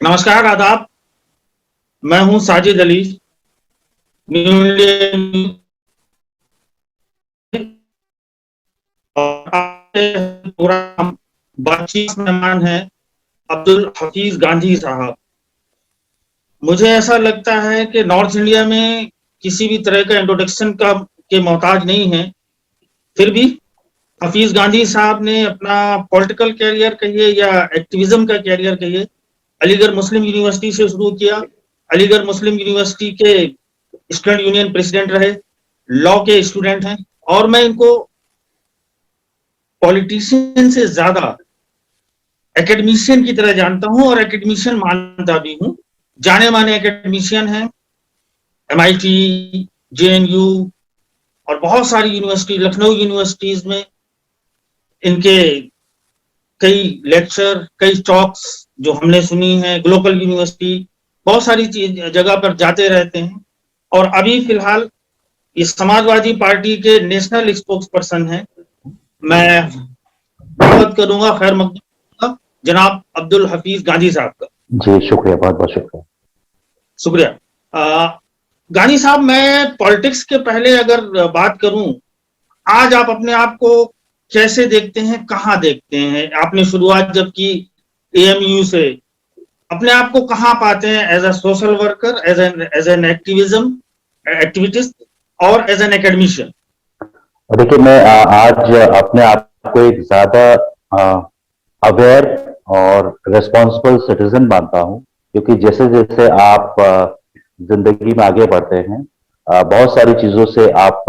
नमस्कार, आदाब। मैं हूं साजिद अली, न्यू इंडियन। और आज प्रोग्राम बातचीत मेहमान हैं अब्दुल हफीज गांधी साहब। मुझे ऐसा लगता है कि नॉर्थ इंडिया में किसी भी तरह का इंट्रोडक्शन का के मोहताज नहीं है। फिर भी हफीज गांधी साहब ने अपना पॉलिटिकल कैरियर कहिए या एक्टिविज्म का कैरियर कहिए, अलीगढ़ मुस्लिम यूनिवर्सिटी से शुरू किया। अलीगढ़ मुस्लिम यूनिवर्सिटी के स्टूडेंट यूनियन प्रेसिडेंट रहे, लॉ के स्टूडेंट हैं। और मैं इनको पॉलिटिशियन से ज्यादा एकेडमिशियन की तरह जानता हूं और एकेडमिशियन मानता भी हूं। जाने माने एकेडमिशियन हैं, MIT, JNU और बहुत सारी यूनिवर्सिटी, लखनऊ यूनिवर्सिटीज में इनके कई लेक्चर, कई टॉक्स जो हमने सुनी है। ग्लोबल यूनिवर्सिटी, बहुत सारी जगह पर जाते रहते हैं। और अभी फिलहाल ये समाजवादी पार्टी के नेशनल स्पोक्स पर्सन हैं। मैं स्वागत करूंगा, खैर मकदम जनाब अब्दुल हफीज गांधी साहब का। जी शुक्रिया, बहुत बहुत शुक्रिया। शुक्रिया। गांधी साहब, मैं पॉलिटिक्स के पहले अगर बात करूं, आज आप अपने आप को कैसे देखते हैं, कहाँ देखते हैं? आपने शुरुआत जब की AMU से, अपने आप को कहाँ पाते हैं? As a social worker, as an activist और एज एन एकेडमिशियन? देखिए, मैं आज अपने आप को एक ज्यादा अवेयर और रिस्पॉन्सिबल सिटीजन मानता हूं, क्योंकि जैसे जैसे आप जिंदगी में आगे बढ़ते हैं, बहुत सारी चीजों से आप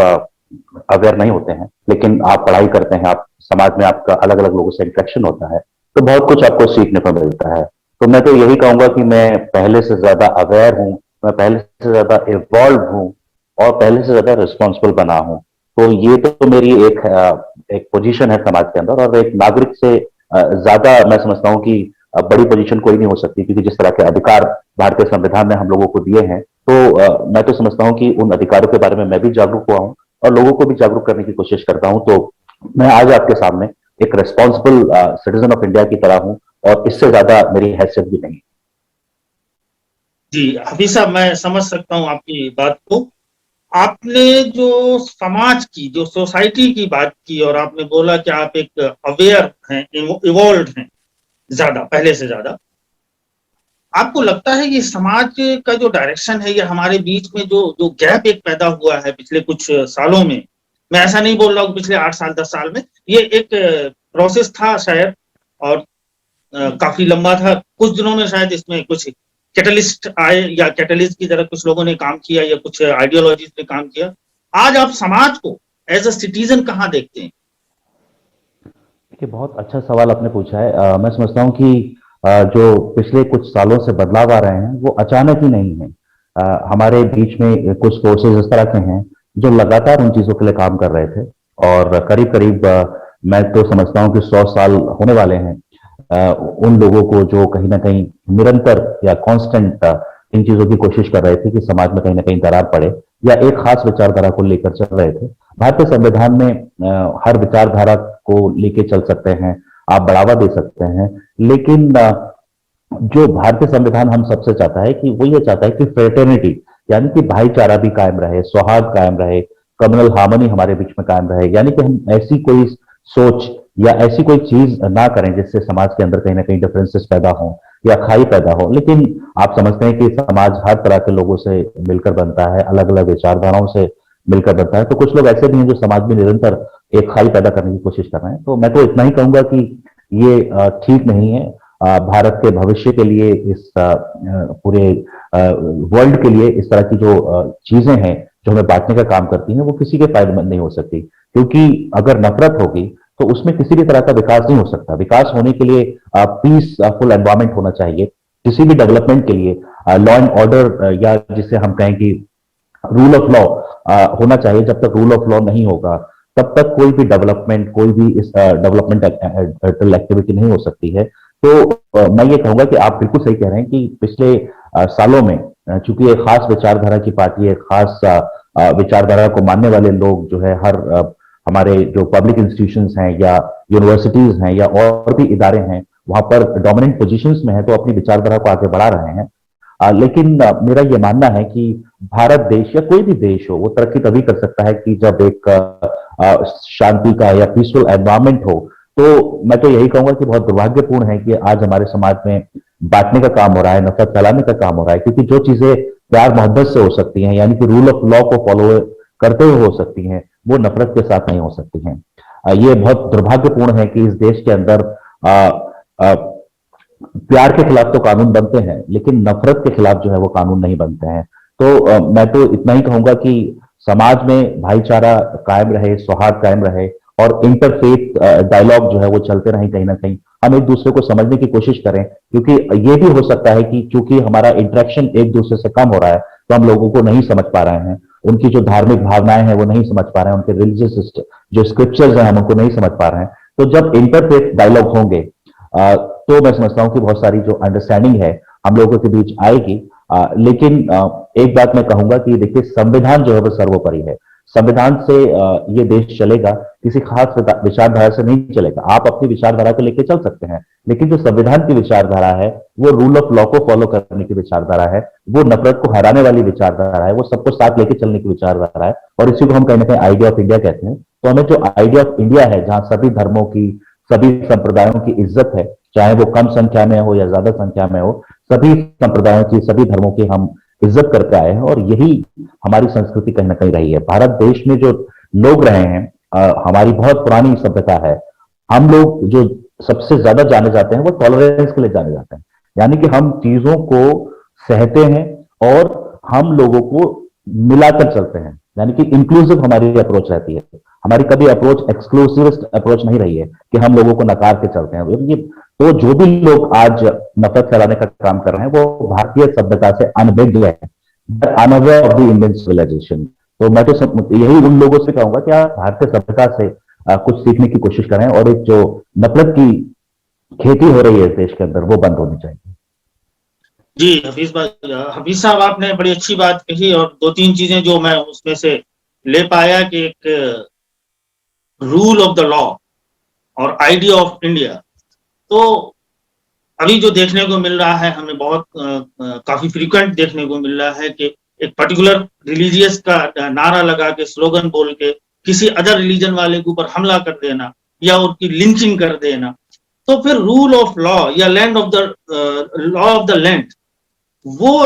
अवेयर नहीं होते हैं, लेकिन आप पढ़ाई करते हैं, आप समाज में आपका अलग अलग लोगों से इंटरेक्शन होता है, तो बहुत कुछ आपको सीखने को मिलता है। तो मैं तो यही कहूंगा कि मैं पहले से ज्यादा अवेयर हूं, मैं पहले से ज्यादा इवॉल्व हूं और पहले से ज्यादा रिस्पॉन्सिबल बना हूं। तो ये तो मेरी एक पोजीशन है समाज के अंदर, और एक नागरिक से ज्यादा मैं समझता हूं कि बड़ी पोजीशन कोई नहीं हो सकती, क्योंकि जिस तरह के अधिकार भारतीय संविधान ने हम लोगों को दिए हैं, तो मैं तो समझता हूं कि उन अधिकारों के बारे में मैं भी जागरूक हुआ हूं और लोगों को भी जागरूक करने की कोशिश करता हूं। तो मैं आज आपके सामने एक रेस्पॉन्सिबल सिटीजन ऑफ इंडिया की तरह हूं, और इससे ज्यादा मेरी हैसियत भी नहीं। जी हफीज साहब, मैं समझ सकता हूं आपकी बात को। आपने जो समाज की, जो सोसाइटी की बात की, और आपने बोला कि आप एक अवेयर हैं, इवॉल्व हैं ज्यादा, पहले से ज्यादा। आपको लगता है कि समाज का जो डायरेक्शन है, या हमारे बीच में जो जो गैप एक पैदा हुआ है पिछले कुछ सालों में, मैं ऐसा नहीं बोल रहा हूँ पिछले 8 साल 10 साल में, ये एक प्रोसेस था शायद, और काफी लंबा था। कुछ दिनों में शायद इसमें कुछ कैटलिस्ट आए, या कैटलिस्ट की तरह कुछ लोगों ने काम किया, या कुछ आइडियोलॉजीज ने काम किया। आज आप समाज को एज अ सिटीजन कहाँ देखते हैं? देखिए, बहुत अच्छा सवाल आपने पूछा है। मैं समझता हूँ कि जो पिछले कुछ सालों से बदलाव आ रहे हैं, वो अचानक ही नहीं है। हमारे बीच में कुछ फोर्सेज इस तरह के हैं जो लगातार उन चीजों के लिए काम कर रहे थे, और करीब करीब मैं तो समझता हूँ कि 100 साल होने वाले हैं उन लोगों को जो कहीं ना कहीं निरंतर या कांस्टेंट इन चीजों की कोशिश कर रहे थे कि समाज में कहीं ना कहीं दरार पड़े, या एक खास विचारधारा को लेकर चल रहे थे। भारतीय संविधान में हर विचारधारा को लेके चल सकते हैं, आप बढ़ावा दे सकते हैं, लेकिन जो भारतीय संविधान हम सबसे चाहता है कि वो ये चाहता है कि फ्रेटर्निटी, यानी कि भाईचारा भी कायम रहे, सौहार्द कायम रहे, कम्युनल हार्मनी हमारे बीच में कायम रहे। यानी कि हम ऐसी कोई सोच या ऐसी कोई चीज ना करें जिससे समाज के अंदर कहीं ना कहीं डिफरेंसेस पैदा हो या खाई पैदा हो। लेकिन आप समझते हैं कि समाज हर तरह के लोगों से मिलकर बनता है, अलग अलग विचारधाराओं से मिलकर बनता है, तो कुछ लोग ऐसे भी हैं जो समाज में निरंतर एक खाई पैदा करने की कोशिश कर रहे हैं। तो मैं तो इतना ही कहूंगा कि ये ठीक नहीं है। भारत के भविष्य के लिए, इस पूरे वर्ल्ड के लिए इस तरह की जो चीजें हैं जो हमें बांटने का काम करती हैं, वो किसी के फायदेमंद नहीं हो सकती, क्योंकि अगर नफरत होगी तो उसमें किसी भी तरह का विकास नहीं हो सकता। विकास होने के लिए पीसफुल एनवायरमेंट होना चाहिए। किसी भी डेवलपमेंट के लिए लॉ एंड ऑर्डर, या जिसे हम कहें कि रूल ऑफ लॉ होना चाहिए। जब तक रूल ऑफ लॉ नहीं होगा, तब तक कोई भी डेवलपमेंट, कोई भी इस डेवलपमेंटल एक्टिविटी नहीं हो सकती है। तो मैं ये कहूंगा कि आप बिल्कुल सही कह रहे हैं कि पिछले सालों में, चूंकि एक खास विचारधारा की पार्टी, एक खास विचारधारा को मानने वाले लोग जो है, हमारे जो पब्लिक इंस्टीट्यूशंस हैं या यूनिवर्सिटीज हैं या और भी इदारे हैं, वहां पर डोमिनेंट पोजीशंस में है तो अपनी विचारधारा को आगे बढ़ा रहे हैं। लेकिन मेरा ये मानना है कि भारत देश या कोई भी देश हो वो तरक्की तभी कर सकता है कि जब एक शांति का या पीसफुल एनवायरमेंट हो। तो मैं तो यही कहूंगा कि बहुत दुर्भाग्यपूर्ण है कि आज हमारे समाज में बांटने का काम हो रहा है, नफरत फैलाने का काम हो रहा है, क्योंकि जो चीजें प्यार मोहब्बत से हो सकती हैं, यानी कि रूल ऑफ लॉ को फॉलो करते हुए हो सकती हैं, वो नफरत के साथ नहीं हो सकती हैं। ये बहुत दुर्भाग्यपूर्ण है कि इस देश के अंदर आ, आ, प्यार के खिलाफ तो कानून बनते हैं, लेकिन नफरत के खिलाफ जो है वो कानून नहीं बनते हैं। तो मैं तो इतना ही कहूंगा कि समाज में भाईचारा कायम रहे, सौहार्द कायम रहे और इंटरफेथ डायलॉग जो है वो चलते रहे। कहीं ना कहीं हम एक दूसरे को समझने की कोशिश करें, क्योंकि ये भी हो सकता है कि चूंकि हमारा इंटरेक्शन एक दूसरे से कम हो रहा है तो हम लोगों को नहीं समझ पा रहे हैं, उनकी जो धार्मिक भावनाएं हैं वो नहीं समझ पा रहे हैं, उनके रिलीजियस जो स्क्रिप्चर्स हैं हम उनको नहीं समझ पा रहे हैं। तो जब इंटरफेथ डायलॉग होंगे तो मैं समझता हूं कि बहुत सारी जो अंडरस्टैंडिंग है हम लोगों के बीच आएगी। लेकिन एक बात मैं कहूंगा कि देखिए, संविधान जो है वो सर्वोपरि है। संविधान से ये देश चलेगा, किसी खास विचारधारा से नहीं चलेगा। आप अपनी विचारधारा को लेकर चल सकते हैं, लेकिन जो संविधान की विचारधारा है वो रूल ऑफ लॉ को फॉलो करने की विचारधारा है, वो नफरत को हराने वाली विचारधारा है, वो सबको साथ लेके चलने की विचारधारा है। और इसी को हम कहीं ना कहीं आइडिया ऑफ इंडिया कहते हैं। तो हमें जो आइडिया ऑफ इंडिया है, जहां सभी धर्मों की, सभी संप्रदायों की इज्जत है, चाहे वो कम संख्या में हो या ज्यादा संख्या में हो, सभी संप्रदायों की, सभी धर्मों की हम इज्जत करते आए हैं और यही हमारी संस्कृति कहीं ना कहीं रही है। भारत देश में जो लोग रहे हैं, हमारी बहुत पुरानी सभ्यता है। हम लोग जो सबसे ज्यादा जाने जाते हैं वो टॉलरेंस के लिए जाने जाते हैं, यानी कि हम चीजों को सहते हैं और हम लोगों को मिलाकर चलते हैं, यानी कि इंक्लूसिव हमारी अप्रोच रहती है। हमारी कभी अप्रोच एक्सक्लूसिविस्ट अप्रोच नहीं रही है कि हम लोगों को नकार के चलते हैं। ये तो जो भी लोग आज नफरत फैलाने का काम कर रहे हैं वो भारतीय सभ्यता से अनभिज्ञ है, unaware of the Indian civilisation. तो मैं तो यही उन लोगों से कहूंगा कि आप भारतीय सभ्यता से कुछ सीखने की कोशिश करें और एक जो नफरत की खेती हो रही है इस देश के अंदर वो बंद होनी चाहिए। जी हफीज साहब, आपने बड़ी अच्छी बात कही और दो तीन चीजें जो मैं उसमें से ले पाया कि एक रूल ऑफ द लॉ और आइडिया ऑफ इंडिया। तो अभी जो देखने को मिल रहा है हमें बहुत काफी फ्रीक्वेंट देखने को मिल रहा है कि एक पर्टिकुलर रिलीजियस का नारा लगा के, स्लोगन बोल के किसी अदर रिलीजन वाले के ऊपर हमला कर देना या उनकी लिंचिंग कर देना। तो फिर रूल ऑफ लॉ या land of the law of the land वो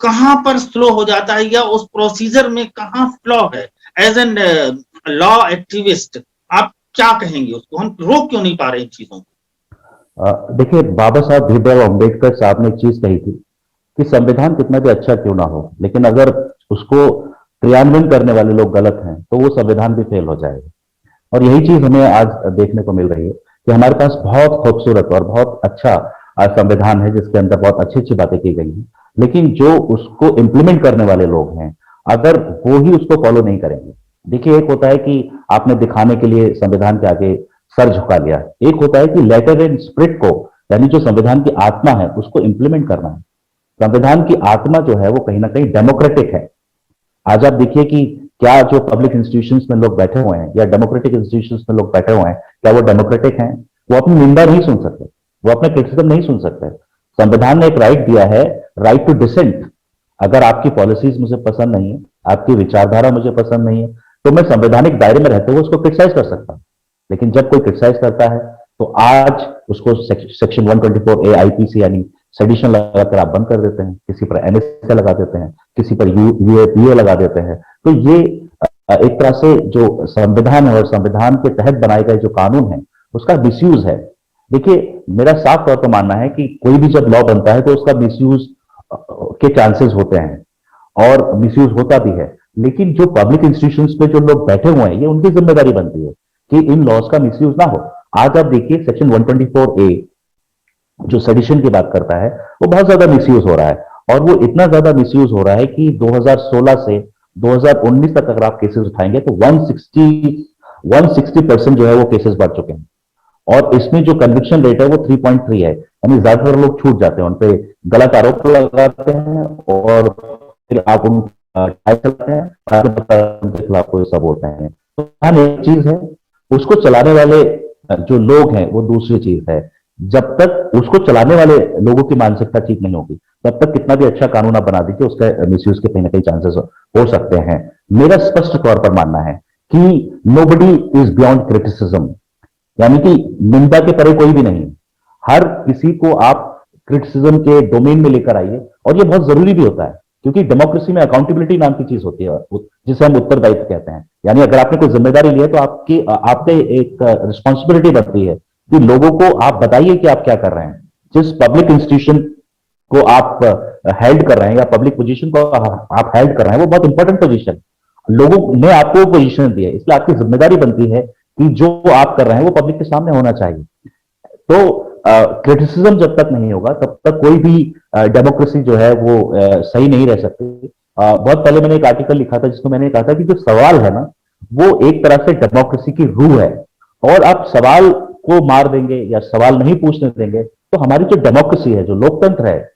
कहां पर स्लो हो जाता है या उस प्रोसीजर में कहां फ्लॉ है? एज एन लॉ एक्टिविस्ट आप क्या कहेंगे? उसको हम रोक क्यों नहीं पा रहे इन चीजों को? देखिए, बाबा साहब भीमराव अम्बेडकर साहब ने एक चीज कही थी कि संविधान कितना भी अच्छा क्यों ना हो, लेकिन अगर उसको क्रियान्वयन करने वाले लोग गलत हैं तो वो संविधान भी फेल हो जाएगा। और यही चीज हमें आज देखने को मिल रही है कि हमारे पास बहुत खूबसूरत और बहुत अच्छा संविधान है जिसके अंदर बहुत अच्छी अच्छी बातें की गई हैं, लेकिन जो उसको इम्प्लीमेंट करने वाले लोग हैं अगर वो ही उसको फॉलो नहीं करेंगे। देखिए, एक होता है कि आपने दिखाने के लिए संविधान के आगे सर झुका लिया, एक होता है कि लेटर एंड स्पिरिट को, यानी जो संविधान की आत्मा है उसको इम्प्लीमेंट करना है। संविधान की आत्मा जो है वो कहीं ना कहीं डेमोक्रेटिक है। आज आप देखिए कि क्या जो पब्लिक इंस्टीट्यूशंस में लोग बैठे हुए हैं या डेमोक्रेटिक इंस्टीट्यूशंस में लोग बैठे हुए हैं, क्या वो डेमोक्रेटिक हैं? वो अपनी निंदा नहीं सुन सकते, वो अपने क्रिटिसिज्म नहीं सुन सकते। संविधान ने एक राइट दिया है, राइट टू डिसेंट। अगर आपकी पॉलिसीज मुझे पसंद नहीं है, आपकी विचारधारा मुझे पसंद नहीं है, तो मैं संवैधानिक दायरे में रहते हुए उसको क्रिटिसाइज कर सकता हूं। लेकिन जब कोई क्रिटिसाइज करता है तो आज उसको सेक्शन 124A आईपीसी यानी सेडिशन लगाकर आप बंद कर देते हैं, किसी पर एनएसए लगा देते हैं, किसी पर यूएपीए लगा देते हैं। तो ये एक तरह से जो संविधान है और संविधान के तहत बनाए गए जो कानून है उसका मिसयूज है। देखिए, मेरा साफ तौर पर मानना है कि कोई भी जब लॉ बनता है तो उसका मिसयूज के चांसेस होते हैं और मिसयूज होता भी है, लेकिन जो पब्लिक इंस्टीट्यूशंस पे जो लोग बैठे हुए हैं ये उनकी जिम्मेदारी बनती है कि इन लॉज का मिसयूज ना हो। आज आप देखिए सेक्शन 124A जो सेडिशन की बात करता है वो बहुत ज्यादा मिसयूज हो रहा है, और वो इतना ज्यादा मिसयूज हो रहा है कि 2016 से 2019 तक अगर आप केसेस उठाएंगे तो 160% जो है वो केसेस बढ़ चुके हैं। और इसमें जो कन्विक्शन रेट है वो 3.3 है, यानी ज्यादातर लोग छूट जाते हैं, उनपे गलत आरोप लगाते हैं और फिर आप उन चलाते हैं, उनके खिलाफ कोई सब होते हैं। तो एक चीज है, उसको चलाने वाले जो लोग हैं वो दूसरी चीज है। जब तक उसको चलाने वाले लोगों की मानसिकता ठीक नहीं होगी, तब तक कितना भी अच्छा कानून आप बना दीजिए, उसका मिसयूज के कहीं ना कहीं चांसेस हो सकते हैं। मेरा स्पष्ट तौर पर मानना है कि नोबडी इज बियॉन्ड क्रिटिसिज्म, यानी कि निंदा के परे कोई भी नहीं। हर किसी को आप क्रिटिसिज्म के डोमेन में लेकर आइए, और ये बहुत जरूरी भी होता है, क्योंकि डेमोक्रेसी में अकाउंटेबिलिटी नाम की चीज होती है, जिसे हम उत्तरदायित्व कहते हैं। यानी अगर आपने कोई जिम्मेदारी ली है, तो आपकी आप पे एक रिस्पॉन्सिबिलिटी बनती है कि लोगों को आप बताइए कि आप क्या कर रहे हैं। जिस पब्लिक इंस्टीट्यूशन को आप हेल्ड कर रहे हैं, या पब्लिक पोजीशन को आप हेल्ड कर रहे हैं, वो बहुत इंपॉर्टेंट पोजीशन, लोगों ने आपको पोजीशन दी है, इसलिए आपकी जिम्मेदारी बनती है कि जो आप कर रहे हैं वो पब्लिक के सामने होना चाहिए। तो क्रिटिसिज्म जब तक नहीं होगा, तब तक कोई भी डेमोक्रेसी जो है वो सही नहीं रह सकती। बहुत पहले मैंने एक आर्टिकल लिखा था, जिसमें मैंने कहा था कि जो सवाल है ना, वो एक तरह से डेमोक्रेसी की रूह है, और आप सवाल को मार देंगे या सवाल नहीं पूछने देंगे, तो हमारी जो डेमोक्रेसी है, जो लोकतंत्र है,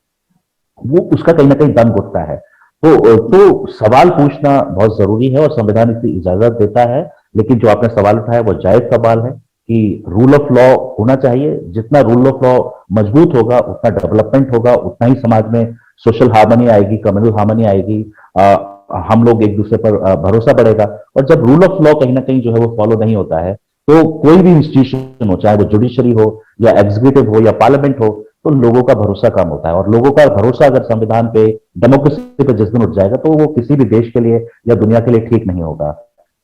वो उसका कहीं ना कहीं दम घुटता है। तो सवाल पूछना बहुत जरूरी है, और संविधान इसकी इजाजत देता है। लेकिन जो आपने सवाल उठाया वो जायज सवाल है कि रूल ऑफ लॉ होना चाहिए। जितना रूल ऑफ लॉ मजबूत होगा, उतना डेवलपमेंट होगा, उतना ही समाज में सोशल हार्मनी आएगी, कम्युनल हार्मनी आएगी, हम लोग एक दूसरे पर भरोसा बढ़ेगा। और जब रूल ऑफ लॉ कहीं ना कहीं जो है वो फॉलो नहीं होता है, तो कोई भी इंस्टीट्यूशन हो, चाहे वो जुडिशरी हो या एग्जीक्यूटिव हो या पार्लियामेंट हो, तो लोगों का भरोसा कम होता है। और लोगों का भरोसा अगर संविधान पे, डेमोक्रेसी पे जिस दिन उठ जाएगा, तो वो किसी भी देश के लिए या दुनिया के लिए ठीक नहीं होगा।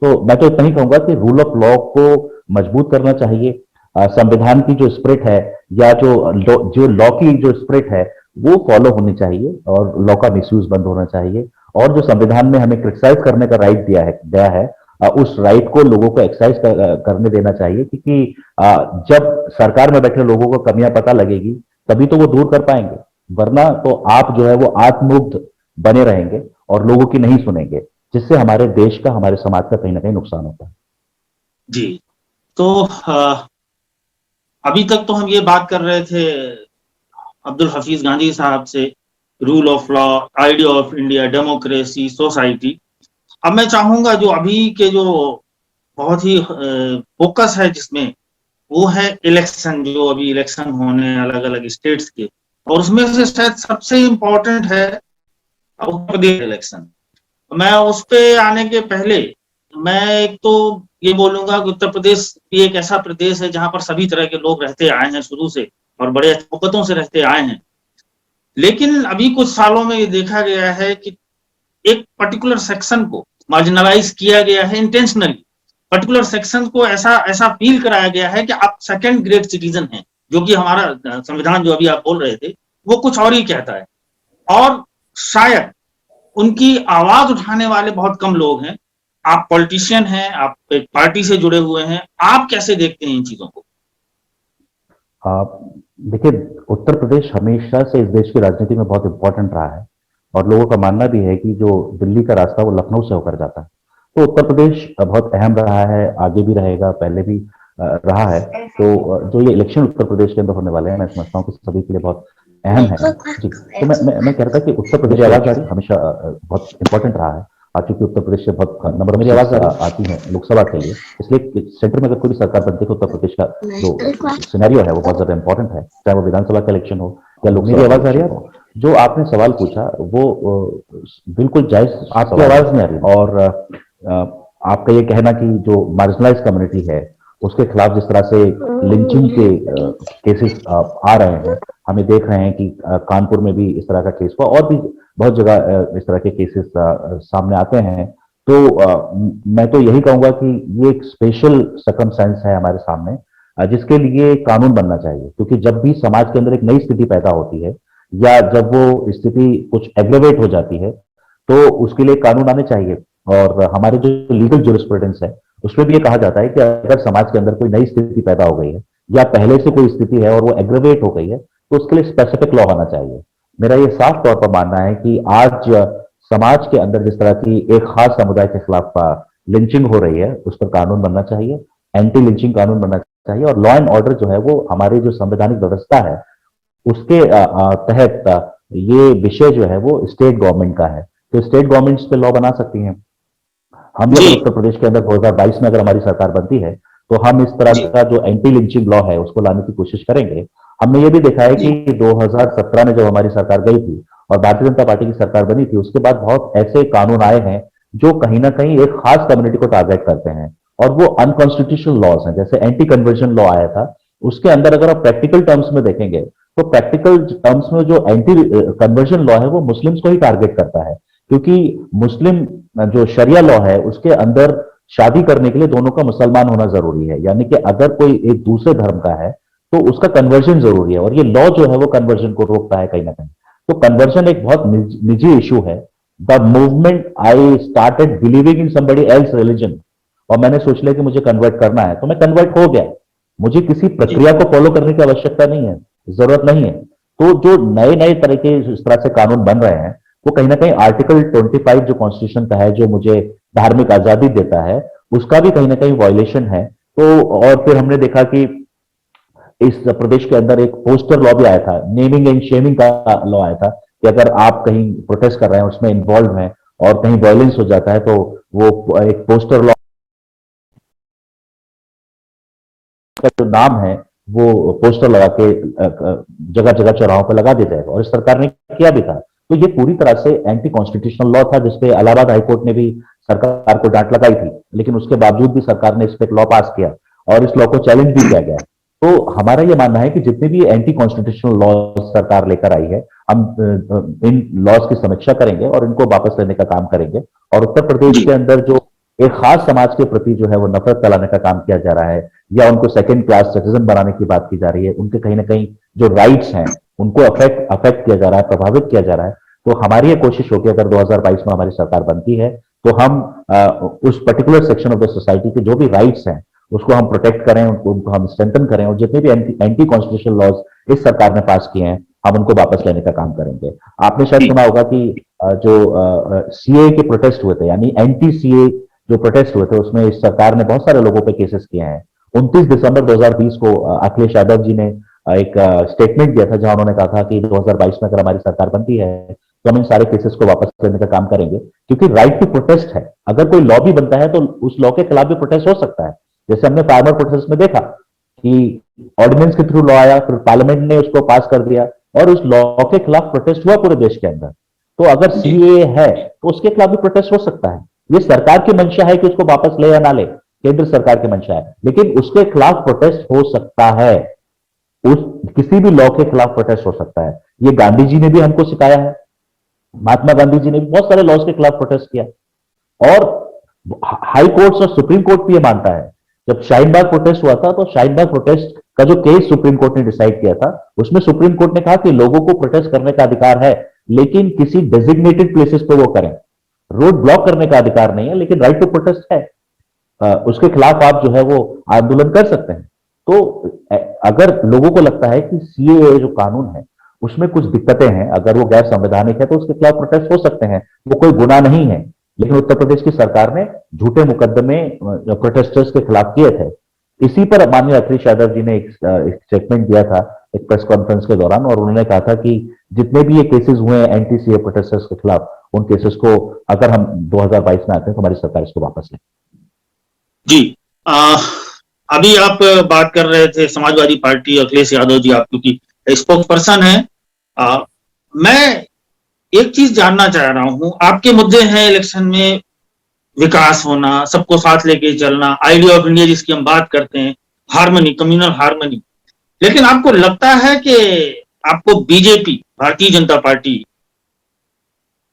तो मैं तो इतना ही कहूंगा कि रूल ऑफ लॉ को मजबूत करना चाहिए। संविधान की जो स्पिरिट है, या जो लॉ की जो स्पिरिट है, वो फॉलो होनी चाहिए, और लॉ का मिसयूज बंद होना चाहिए। और जो संविधान में हमें क्रिटिसाइज करने का राइट दिया है, उस राइट को लोगों को एक्सरसाइज करने देना चाहिए, क्योंकि जब सरकार में बैठे लोगों को कमियां पता लगेगी, तभी तो वो दूर कर पाएंगे। वरना तो आप जो है वो आत्ममुग्ध बने रहेंगे और लोगों की नहीं सुनेंगे, जिससे हमारे देश का, हमारे समाज का कहीं ना कहीं नुकसान होता है। जी, तो अभी तक तो हम ये बात कर रहे थे अब्दुल हफीज गांधी साहब से, rule of law, idea of India, democracy, society. अब मैं चाहूंगा जो अभी के जो बहुत ही फोकस है जिसमें, वो है इलेक्शन, जो अभी इलेक्शन होने अलग अलग स्टेट्स के, और उसमें से शायद सबसे इम्पोर्टेंट है उत्तर प्रदेश इलेक्शन। मैं उस पे आने के पहले मैं एक तो ये बोलूंगा कि उत्तर प्रदेश भी एक ऐसा प्रदेश है जहां पर सभी तरह के लोग रहते आए हैं शुरू से, और बड़े वक़्तों से रहते आए हैं। लेकिन अभी कुछ सालों में ये देखा गया है कि एक पर्टिकुलर सेक्शन को मार्जिनलाइज किया गया है इंटेंशनली। पर्टिकुलर सेक्शन को ऐसा ऐसा फील कराया गया है कि आप सेकंड ग्रेड सिटीजन हैं, जो कि हमारा संविधान जो अभी आप बोल रहे थे वो कुछ और ही कहता है। और शायद उनकी आवाज उठाने वाले बहुत कम लोग हैं। आप पॉलिटिशियन हैं, आप एक पार्टी से जुड़े हुए हैं, आप कैसे देखते हैं इन चीजों को? देखिए, उत्तर प्रदेश हमेशा से इस देश की राजनीति में बहुत इंपॉर्टेंट रहा है, और लोगों का मानना भी है कि जो दिल्ली का रास्ता वो लखनऊ से होकर जाता है। तो उत्तर प्रदेश बहुत अहम रहा है, आगे भी रहेगा, पहले भी रहा है। तो जो ये इलेक्शन उत्तर प्रदेश के अंदर होने वाले हैं, मैं समझता हूँ कि सभी के लिए बहुत अहम है। जी, तो मैं कह रहा था कि उत्तर प्रदेश आवाज आ रही हमेशा बहुत इंपॉर्टेंट रहा है, क्योंकि उत्तर प्रदेश से बहुत नंबर मेरी आवाज आती है लोकसभा के लिए। इसलिए सेंटर में अगर कोई भी सरकार बनती है, तो उत्तर प्रदेश का जो सिनेरियो है वो बहुत ज्यादा इंपॉर्टेंट है, चाहे वो विधानसभा का इलेक्शन हो या लोकसभा। मेरी आवाज आ रही है? जो आपने सवाल पूछा वो बिल्कुल जायज। आपकी आवाज नहीं आ रही। और आपका ये कहना कि जो मार्जिनलाइज कम्युनिटी है, उसके खिलाफ जिस तरह से लिंचिंग के केसेस आ रहे हैं, हमें देख रहे हैं कि कानपुर में भी इस तरह का केस हुआ, और भी बहुत जगह इस तरह के केसेस सामने आते हैं। तो मैं तो यही कहूंगा कि ये एक स्पेशल सर्कमस्टेंस है हमारे सामने, जिसके लिए कानून बनना चाहिए। क्योंकि जब भी समाज के अंदर एक नई स्थिति पैदा होती है, या जब वो स्थिति कुछ एग्रेवेट हो जाती है, तो उसके लिए कानून आने चाहिए। और हमारे जो लीगल ज्यूरिस्प्रूडेंस है, उसमें भी ये कहा जाता है कि अगर समाज के अंदर कोई नई स्थिति पैदा हो गई है, या पहले से कोई स्थिति है और वो एग्रेवेट हो गई है, तो उसके लिए स्पेसिफिक लॉ आना चाहिए। मेरा ये साफ तौर पर मानना है कि आज समाज के अंदर जिस तरह की एक खास समुदाय के खिलाफ लिंचिंग हो रही है, उस पर कानून बनना चाहिए, एंटी लिंचिंग कानून बनना चाहिए। और लॉ एंड ऑर्डर जो है वो हमारी जो संवैधानिक व्यवस्था है, उसके तहत ये विषय जो है वो स्टेट गवर्नमेंट का है। तो स्टेट गवर्नमेंट्स पे लॉ बना सकती हैं। हम भी उत्तर प्रदेश के अंदर 2022 में अगर हमारी सरकार बनती है, तो हम इस तरह का जो एंटी लिंचिंग लॉ है उसको लाने की कोशिश करेंगे। हमने ये भी देखा है जी कि 2017 में जब हमारी सरकार गई थी और भारतीय जनता पार्टी की सरकार बनी थी, उसके बाद बहुत ऐसे कानून आए हैं जो कहीं ना कहीं एक खास कम्युनिटी को टारगेट करते हैं, और वो अनकॉन्स्टिट्यूशनल लॉज हैं। जैसे एंटी कन्वर्जन लॉ आया था, उसके अंदर अगर आप प्रैक्टिकल टर्म्स में देखेंगे तो प्रैक्टिकल टर्म्स में जो एंटी कन्वर्जन लॉ है वो मुस्लिम्स को ही टारगेट करता है, क्योंकि मुस्लिम जो शरिया लॉ है उसके अंदर शादी करने के लिए दोनों का मुसलमान होना जरूरी है, यानी कि अगर कोई एक दूसरे धर्म का है तो उसका कन्वर्जन जरूरी है, और ये लॉ जो है वो कन्वर्जन को रोकता है कहीं ना कहीं। तो कन्वर्जन एक बहुत निजी इशू है। The movement I started believing in somebody else religion, और मैंने सोच लिया कि मुझे कन्वर्ट करना है, तो मैं कन्वर्ट हो गया। मुझे किसी जी प्रक्रिया को फॉलो करने की आवश्यकता नहीं है, जरूरत नहीं है। तो जो नए नए तरह के इस तरह से कानून बन रहे हैं, वो कहीं ना कहीं आर्टिकल 25 जो कॉन्स्टिट्यूशन का है, जो मुझे धार्मिक आजादी देता है, उसका भी कहीं ना कहीं वायलेशन है। तो और फिर हमने देखा कि इस प्रदेश के अंदर एक पोस्टर लॉ भी आया था, नेमिंग एंड शेमिंग का लॉ आया था, कि अगर आप कहीं प्रोटेस्ट कर रहे हैं, उसमें इन्वॉल्व हैं और कहीं वायलेंस हो जाता है, तो वो एक पोस्टर लॉ का जो नाम है वो पोस्टर लगा के जगह जगह चौराहों पर लगा दिया जाएगा, और इस सरकार ने किया भी था। तो ये पूरी तरह से एंटी कॉन्स्टिट्यूशनल लॉ था, जिसपे इलाहाबाद हाईकोर्ट ने भी सरकार को डांट लगाई थी, लेकिन उसके बावजूद भी सरकार ने इस पर एक लॉ पास किया और इस लॉ को चैलेंज भी किया गया। तो हमारा ये मानना है कि जितने भी एंटी कॉन्स्टिट्यूशनल लॉ सरकार लेकर आई है, हम इन लॉज की समीक्षा करेंगे और इनको वापस लेने का काम करेंगे। और उत्तर प्रदेश जी के अंदर जो एक खास समाज के प्रति जो है वो नफरत फैलाने का काम किया जा रहा है, या उनको सेकंड क्लास सिटीजन बनाने की बात की जा रही है, उनके कहीं ना कहीं जो राइट्स हैं उनको अफेक्ट किया जा रहा है, प्रभावित किया जा रहा है। तो हमारी ये कोशिश होगी, अगर 2022 में हमारी सरकार बनती है, तो हम उस particular section of the society के जो भी राइट्स हैं उसको हम प्रोटेक्ट करें, उनको हम स्ट्रेंथन करें, और जितने भी एंटी कॉन्स्टिट्यूशनल लॉज इस सरकार ने पास किए हैं, हम उनको वापस लेने का काम करेंगे। आपने शायद जी सुना होगा कि जो सीए के प्रोटेस्ट हुए थे, यानी एंटी सीए जो प्रोटेस्ट हुए थे, उसमें इस सरकार ने बहुत सारे लोगों पे केसेस किए हैं। 29 दिसंबर 2020 को अखिलेश यादव जी ने एक स्टेटमेंट दिया था, जहां उन्होंने कहा था कि 2022 में अगर हमारी सरकार बनती है तो हम इन सारे केसेस को वापस लेने का काम करेंगे, क्योंकि राइट टू प्रोटेस्ट है। अगर कोई लॉ भी बनता है तो उस लॉ के खिलाफ भी प्रोटेस्ट हो सकता है। जैसे हमने फार्मर प्रोटेस्ट में देखा कि ऑर्डिनेंस के थ्रू लॉ आया, फिर पार्लियामेंट ने उसको पास कर दिया, और उस लॉ के खिलाफ प्रोटेस्ट हुआ पूरे देश के अंदर। तो अगर जी सीए है तो उसके खिलाफ भी प्रोटेस्ट हो सकता है। ये सरकार की मंशा है कि उसको वापस ले या ना ले, केंद्र सरकार की मंशा है, लेकिन उसके खिलाफ प्रोटेस्ट हो सकता है। उस किसी भी लॉ के खिलाफ प्रोटेस्ट हो सकता है। ये गांधी जी ने भी हमको सिखाया है, महात्मा गांधी जी ने भी बहुत सारे लॉज के खिलाफ प्रोटेस्ट किया, और हाई कोर्ट और सुप्रीम कोर्ट भी ये मानता है। जब शाहीन बाग प्रोटेस्ट हुआ था, तो शाहीन बाग प्रोटेस्ट का जो केस सुप्रीम कोर्ट ने डिसाइड किया था, उसमें सुप्रीम कोर्ट ने कहा कि लोगों को प्रोटेस्ट करने का अधिकार है, लेकिन किसी डेजिग्नेटेड प्लेसेस पे वो करें। रोड ब्लॉक करने का अधिकार नहीं है, लेकिन राइट टू प्रोटेस्ट है। उसके खिलाफ आप जो है वो आंदोलन कर सकते हैं। तो अगर लोगों को लगता है कि सीएए जो कानून है उसमें कुछ दिक्कतें हैं, अगर वो गैर संवैधानिक है, तो उसके खिलाफ प्रोटेस्ट हो सकते हैं, वो कोई गुनाह नहीं है। लेकिन उत्तर प्रदेश की सरकार ने झूठे मुकदमे प्रोटेस्टर्स के खिलाफ किए थे। इसी पर माननीय अखिलेश यादव जी ने एक स्टेटमेंट दिया था एक प्रेस कॉन्फ्रेंस के दौरान, और उन्होंने कहा था कि जितने भी ये केसेस हुए हैं एंटी सीए प्रोटेस्टर्स के खिलाफ, उन केसेस को अगर हम 2022 में आते हैं तो हमारी सरकार इसको वापस ले। जी आ, अभी आप बात कर रहे थे समाजवादी पार्टी, अखिलेश यादव जी आप क्योंकि स्पोक्स पर्सन है। मैं एक चीज जानना चाह रहा हूं, आपके मुद्दे हैं इलेक्शन में विकास होना, सबको साथ लेके चलना, आइडिया ऑफ इंडिया जिसकी हम बात करते हैं, हार्मनी, कम्युनल हार्मनी। लेकिन आपको लगता है कि आपको बीजेपी, भारतीय जनता पार्टी,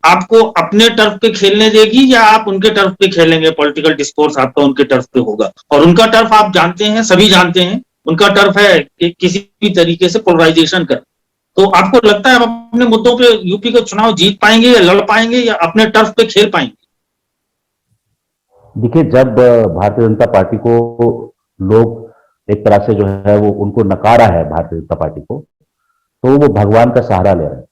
आपको अपने टर्फ पे खेलने देगी, या आप उनके टर्फ पे खेलेंगे? पॉलिटिकल डिस्कोर्स आपका उनके टर्फ पे होगा, और उनका टर्फ आप जानते हैं, सभी जानते हैं, उनका टर्फ है कि किसी भी तरीके से पोलराइजेशन कर। तो आपको लगता है आप अपने मुद्दों पे यूपी का चुनाव जीत पाएंगे, या लड़ पाएंगे, या अपने टर्फ पे खेल पाएंगे? देखिए, जब भारतीय जनता पार्टी को लोग एक तरह से जो है वो उनको नकारा है भारतीय जनता पार्टी को, तो वो भगवान का सहारा ले रहे हैं,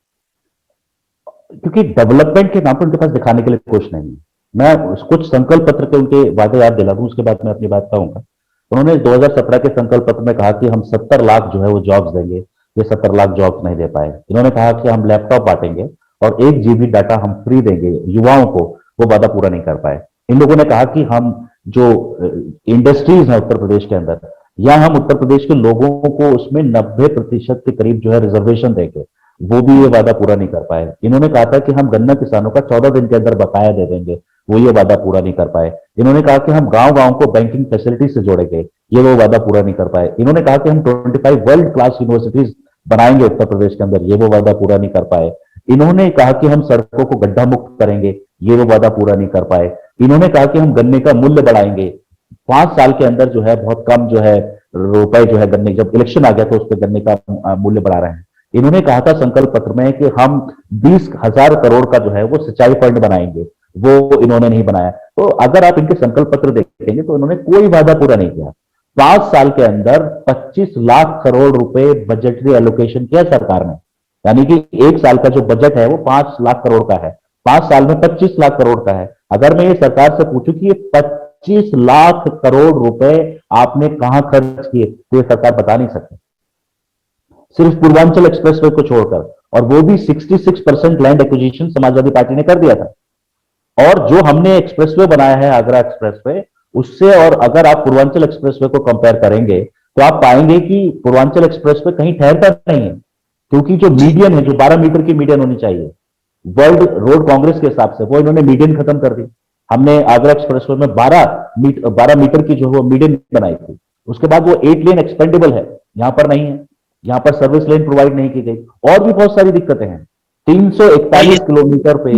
क्योंकि डेवलपमेंट के नाम पर उनके पास दिखाने के लिए कुछ नहीं है। मैं कुछ संकल्प पत्र के उनके वादे याद दिला दूं, उसके बाद मैं अपनी बात कहूंगा। उन्होंने 2017 के संकल्प पत्र में कहा कि हम 70 लाख जो है वो जॉब्स देंगे। ये 70 लाख जॉब्स नहीं दे पाए। इन्होंने कहा कि हम लैपटॉप बांटेंगे और 1 GB डाटा हम फ्री देंगे युवाओं को, वो वादा पूरा नहीं कर पाए। इन लोगों ने कहा कि हम जो इंडस्ट्रीज हैं उत्तर प्रदेश के अंदर, या हम उत्तर प्रदेश के लोगों को उसमें 90% के करीब जो है रिजर्वेशन देंगे, वो भी ये वादा पूरा नहीं कर पाए। इन्होंने कहा था कि हम गन्ना किसानों का 14 दिन के अंदर बकाया दे देंगे, वो ये वादा पूरा नहीं कर पाए। इन्होंने कहा कि हम गांव गांव को बैंकिंग फैसिलिटी से जोड़ेंगे, ये वो वादा पूरा नहीं कर पाए। इन्होंने कहा कि हम 25 वर्ल्ड क्लास यूनिवर्सिटीज बनाएंगे उत्तर प्रदेश के अंदर, ये वो वादा पूरा नहीं कर पाए। इन्होंने कहा कि हम सड़कों को गड्ढा मुक्त करेंगे, ये वो वादा पूरा नहीं कर पाए। इन्होंने कहा कि हम गन्ने का मूल्य बढ़ाएंगे, 5 साल के अंदर जो है बहुत कम जो है रुपए जो है गन्ने, जब इलेक्शन आ गया तो उस पर गन्ने का मूल्य बढ़ा रहे हैं। इन्होंने कहा था संकल्प पत्र में कि हम 20,000 करोड़ का जो है वो सिंचाई फंड बनाएंगे, वो इन्होंने नहीं बनाया। तो अगर आप इनके संकल्प पत्र देखेंगे तो इन्होंने कोई वादा पूरा नहीं किया। 5 साल के अंदर 25 लाख करोड़ रुपए बजटरी एलोकेशन किया सरकार ने, यानी कि 1 साल का जो बजट है वो 5 लाख करोड़ का है, 5 साल में 25 लाख करोड़ का है। अगर मैं ये सरकार से पूछूं कि ये 25 लाख करोड़ रुपए आपने कहां खर्च किए, तो ये सरकार बता नहीं सकती, सिर्फ पूर्वांचल एक्सप्रेसवे को छोड़कर, और वो भी 66% लैंड एक्विजिशन समाजवादी पार्टी ने कर दिया था। और जो हमने एक्सप्रेसवे बनाया है आगरा एक्सप्रेसवे, उससे और अगर आप पूर्वांचल एक्सप्रेसवे को कंपेयर करेंगे तो आप पाएंगे कि पूर्वांचल एक्सप्रेसवे कहीं ठहरता नहीं है, क्योंकि जो मीडियन है, जो 12 मीटर की मीडियन होनी चाहिए वर्ल्ड रोड कांग्रेस के हिसाब से, वो इन्होंने मीडियन खत्म कर दी। हमने आगरा एक्सप्रेसवे में 12 मीटर की जो वो मीडियन बनाई थी, उसके बाद वो 8 लेन एक्सपेंडेबल है, यहां पर नहीं है, यहां पर सर्विस लेन प्रोवाइड नहीं की गई, और भी बहुत सारी दिक्कतें हैं। 341 किलोमीटर पे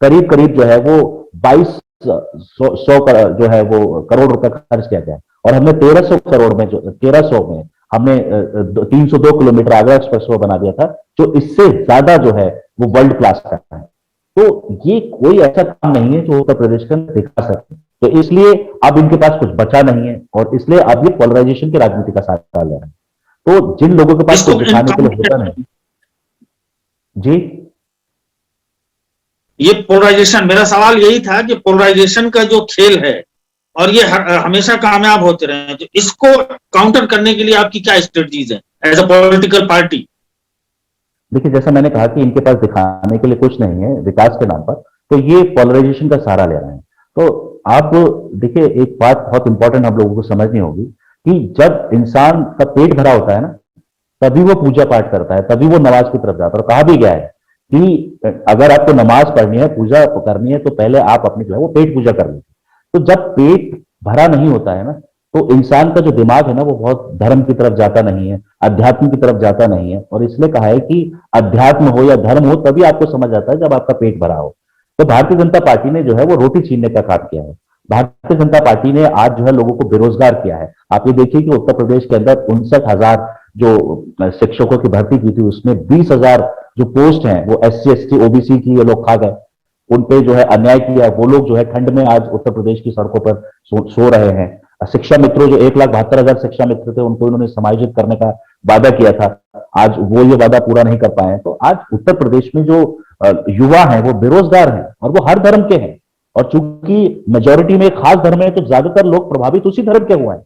करीब करीब जो है वो 2200 जो है वो करोड़ रुपए खर्च किया गया, और हमने 1300 करोड़ में, जो 1300 में हमने 302 किलोमीटर आगरा एक्सप्रेसवे बना दिया था, जो इससे ज्यादा जो है वो वर्ल्ड क्लास का है। तो ये कोई ऐसा काम नहीं है जो उत्तर प्रदेश का दिखा सके, तो इसलिए अब इनके पास कुछ बचा नहीं है, और इसलिए अब ये पोलराइजेशन की राजनीति का सहारा ले रहे हैं। तो जिन लोगों के पास कुछ दिखाने के लिए होता नहीं। जी, ये पोलराइजेशन, मेरा सवाल यही था कि पोलराइजेशन का जो खेल है और ये हमेशा कामयाब होते रहे हैं, तो इसको काउंटर करने के लिए आपकी क्या स्ट्रेटजीज है एज अ पॉलिटिकल पार्टी? देखिए, जैसा मैंने कहा कि इनके पास दिखाने के लिए कुछ नहीं है विकास के नाम पर, तो ये पोलराइजेशन का सहारा ले रहे हैं। तो आप देखिए, एक बात बहुत इंपॉर्टेंट हम लोगों को समझनी होगी कि जब इंसान का पेट भरा होता है ना, तभी वो पूजा पाठ करता है, तभी वो नमाज की तरफ जाता है। और कहा भी गया है कि अगर आपको नमाज पढ़नी है, पूजा करनी है, तो पहले आप अपनी जो है वो पेट पूजा कर लीजिए। तो जब पेट भरा नहीं होता है ना, तो इंसान का जो दिमाग है ना, वो बहुत धर्म की तरफ जाता नहीं है, अध्यात्म की तरफ जाता नहीं है। और इसलिए कहा है कि अध्यात्म हो या धर्म हो, तभी आपको समझ आता है जब आपका पेट भरा हो। तो भारतीय जनता पार्टी ने जो है वो रोटी छीनने का काम किया है। भारतीय जनता पार्टी ने आज जो है लोगों को बेरोजगार किया है। आप ये देखिए कि उत्तर प्रदेश के अंदर 59,000 जो शिक्षकों की भर्ती की थी, उसमें 20,000 जो पोस्ट हैं वो SC ST OBC की ये लोग खा गए, उन पे जो है अन्याय किया। वो लोग जो है ठंड में आज उत्तर प्रदेश की सड़कों पर सो रहे हैं। शिक्षा मित्रों, जो 1,72,000 शिक्षा मित्र थे, उनको इन्होंने समायोजित करने का वादा किया था, आज वो ये वादा पूरा नहीं कर पाए। तो आज उत्तर प्रदेश में जो युवा हैं वो बेरोजगार हैं, और वो हर धर्म के हैं, और चूंकि मेजोरिटी में एक खास धर्म है, तो ज्यादातर लोग प्रभावित उसी धर्म के हुए हैं।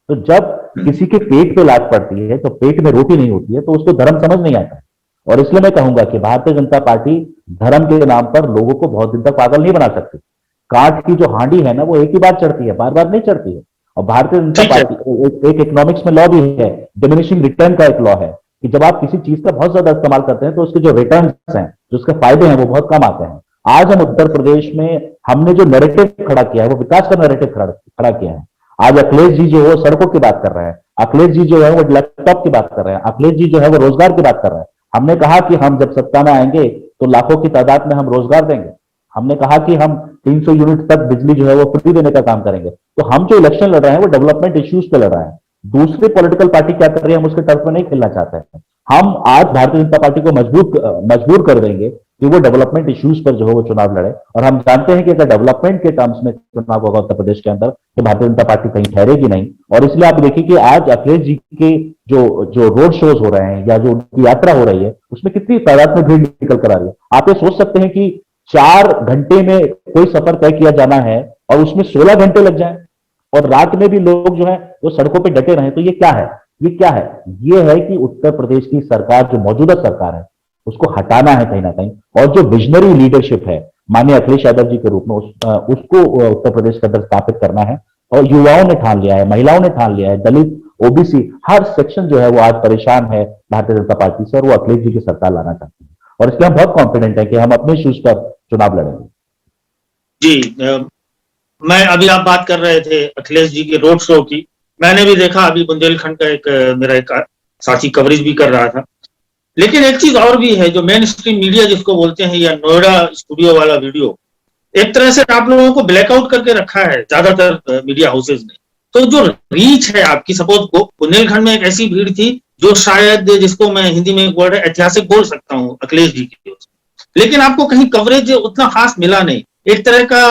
तो जब किसी के पेट पे लात पड़ती है, तो पेट में रोटी नहीं होती है, तो उसको धर्म समझ नहीं आता है। और इसलिए मैं कहूंगा कि भारतीय जनता पार्टी धर्म के नाम पर लोगों को बहुत दिन तक पागल नहीं बना सकती। काठ की जो हांडी है ना, वो एक ही बार चढ़ती है, बार बार नहीं चढ़ती है। और भारतीय जनता पार्टी, एक इकोनॉमिक्स में लॉ भी है, डिमिनिशिंग रिटर्न का एक लॉ है, कि जब आप किसी चीज का बहुत ज्यादा इस्तेमाल करते हैं, तो उसके जो रिटर्न हैं, जो उसके फायदे हैं, वो बहुत कम आते हैं। आज हम उत्तर प्रदेश में हमने जो नैरेटिव खड़ा किया है, वो विकास का नैरेटिव खड़ा किया है। आज अखिलेश जी जो है सड़कों की बात कर रहे हैं, अखिलेश जी जो है वो लैपटॉप की बात कर रहे हैं, अखिलेश जी जो है वो रोजगार की बात कर रहे हैं। हमने कहा कि हम जब सत्ता में आएंगे तो लाखों की तादाद में हम रोजगार देंगे। हमने कहा कि हम 300 यूनिट तक बिजली जो है वो फ्री देने का काम करेंगे। तो हम जो इलेक्शन लड़ रहे हैं वो डेवलपमेंट इश्यूज पे लड़ रहे हैं। दूसरे पॉलिटिकल पार्टी क्या कर रही है, हम उसके टर्फ में नहीं खेलना चाहते हैं। हम आज भारतीय जनता पार्टी को मजबूर कर देंगे कि वो डेवलपमेंट इश्यूज पर जो है वो चुनाव लड़े। और हम जानते हैं कि अगर डेवलपमेंट के टर्म्स में चुनाव होगा उत्तर प्रदेश के अंदर, तो भारतीय जनता पार्टी कहीं ठहरेगी नहीं। और इसलिए आप देखिए कि आज अखिलेश जी के जो रोड शोज हो रहे हैं, या जो उनकी यात्रा हो रही है, उसमें कितनी तादाद में भीड़ निकल कर आ रही है। आप ये सोच सकते हैं कि 4 घंटे में कोई सफर तय किया जाना है, और उसमें 16 घंटे लग जाए, और रात में भी लोग जो है वो सड़कों पर डटे रहे। तो ये क्या है? ये क्या है? ये है कि उत्तर प्रदेश की सरकार, जो मौजूदा सरकार है, उसको हटाना है कहीं ना कहीं, और जो विजनरी लीडरशिप है माननीय अखिलेश यादव जी के रूप में, उसको उत्तर प्रदेश के अंदर स्थापित करना है, और युवाओं ने ठान लिया है, महिलाओं ने ठान लिया है, दलित, ओबीसी, हर सेक्शन जो है वो आज परेशान है भारतीय जनता पार्टी से, और वो अखिलेश जी की सरकार लाना चाहते हैं। और इसलिए हम बहुत कॉन्फिडेंट है कि हम अपने शूज पर चुनाव लड़ेंगे। जी, मैं अभी आप बात कर रहे थे अखिलेश जी के रोड शो की, मैंने भी देखा, अभी बुंदेलखंड का मेरा एक साथी कवरेज भी कर रहा था। लेकिन एक चीज और भी है, जो मेन स्ट्रीम मीडिया जिसको बोलते हैं, या नोएडा स्टूडियो वाला वीडियो, एक तरह से आप लोगों को ब्लैकआउट करके रखा है ज्यादातर मीडिया हाउसेज ने। तो जो रीच है आपकी, सपोज बुंदेलखंड में एक ऐसी भीड़ थी जो शायद, जिसको मैं हिंदी में एक वर्ड है ऐतिहासिक बोल सकता हूँ अखिलेश जी की, लेकिन आपको कहीं कवरेज उतना खास मिला नहीं, एक तरह का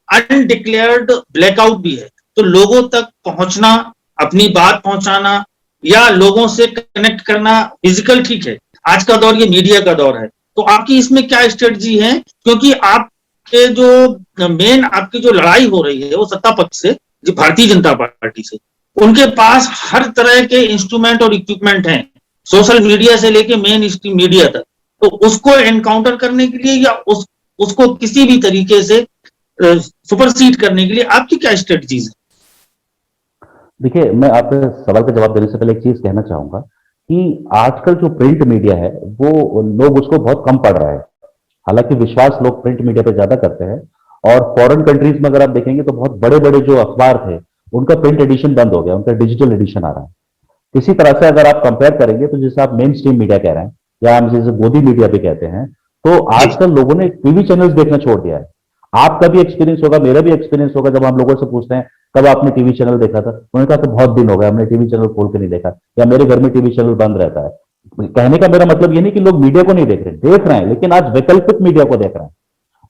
अनडिक्लेयर्ड ब्लैकआउट भी है। तो लोगों तक पहुंचना, अपनी बात पहुंचाना या लोगों से कनेक्ट करना फिजिकल ठीक है, आज का दौर ये मीडिया का दौर है, तो आपकी इसमें क्या स्ट्रेटजी है? क्योंकि आपके जो मेन आपकी जो लड़ाई हो रही है वो सत्ता पक्ष से, जो भारतीय जनता पार्टी से, उनके पास हर तरह के इंस्ट्रूमेंट और इक्विपमेंट हैं, सोशल मीडिया से लेके मेन स्ट्रीम मीडिया तक। तो उसको एनकाउंटर करने के लिए या उसको किसी भी तरीके से सुपरसीड करने के लिए आपकी क्या स्ट्रेटजीज है? देखिए, मैं आपके सवाल का जवाब देने से पहले एक चीज कहना चाहूंगा कि आजकल जो प्रिंट मीडिया है वो लोग उसको बहुत कम पढ़ रहे हैं। हालांकि विश्वास लोग प्रिंट मीडिया पे ज्यादा करते हैं, और फॉरेन कंट्रीज में अगर आप देखेंगे तो बहुत बड़े बड़े जो अखबार थे उनका प्रिंट एडिशन बंद हो गया, उनका डिजिटल एडिशन आ रहा है। इसी तरह से अगर आप कंपेयर करेंगे तो जैसे आप मेन स्ट्रीम मीडिया कह रहे हैं, या हम जैसे गोदी मीडिया भी कहते हैं, तो आजकल लोगों ने टीवी चैनल्स देखना छोड़ दिया है। आपका भी एक्सपीरियंस होगा, मेरा भी एक्सपीरियंस होगा, जब हम लोगों से पूछते हैं कब आपने टीवी चैनल देखा था, उन्होंने कहा तो बहुत दिन हो गए, हमने टीवी चैनल खोल के नहीं देखा, या मेरे घर में टीवी चैनल बंद रहता है। कहने का मेरा मतलब ये नहीं कि लोग मीडिया को नहीं देख रहे हैं, लेकिन आज वैकल्पिक मीडिया को देख रहे हैं,